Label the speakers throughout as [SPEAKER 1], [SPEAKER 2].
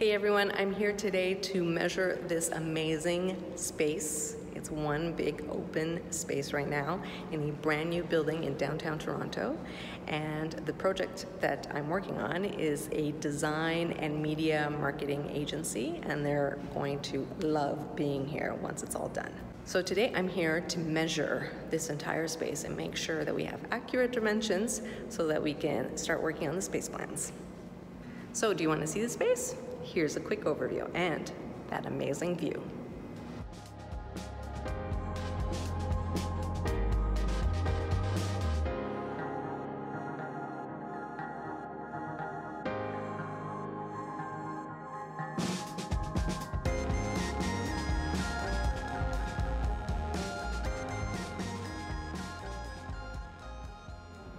[SPEAKER 1] Hey everyone, I'm here today to measure this amazing space. It's one big open space right now in a brand new building in downtown Toronto. And the project that I'm working on is a design and media marketing agency, and they're going to love being here once it's all done. So today I'm here to measure this entire space and make sure that we have accurate dimensions so that we can start working on the space plans. So do you want to see the space? Here's a quick overview and that amazing view.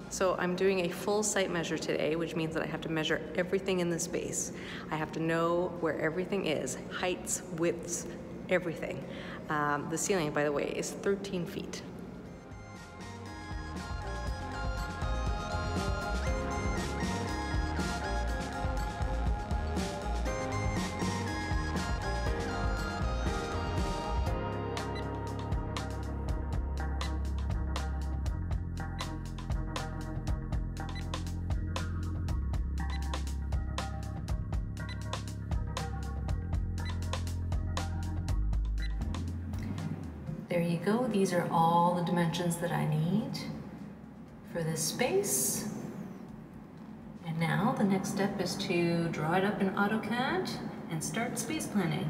[SPEAKER 1] So I'm doing a full site measure today, which means that I have to measure everything in the space. I have to know where everything is, heights, widths, everything. The ceiling, by the way, is 13 feet. There you go. These are all the dimensions that I need for this space. And now the next step is to draw it up in AutoCAD and start space planning.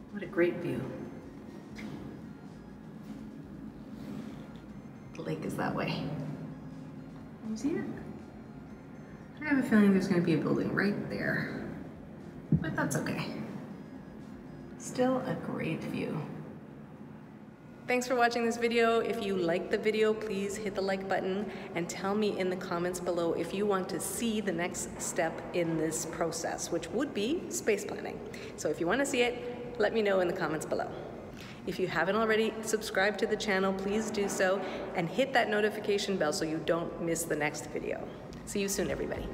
[SPEAKER 1] What a great view. The lake is that way. Can you see it? I have a feeling there's going to be a building right there, but that's okay. Still a great view. Thanks for watching this video. If you liked the video, please hit the like button and tell me in the comments below if you want to see the next step in this process, which would be space planning. So if you want to see it, let me know in the comments below. If you haven't already subscribed to the channel, please do so and hit that notification bell so you don't miss the next video. See you soon, everybody.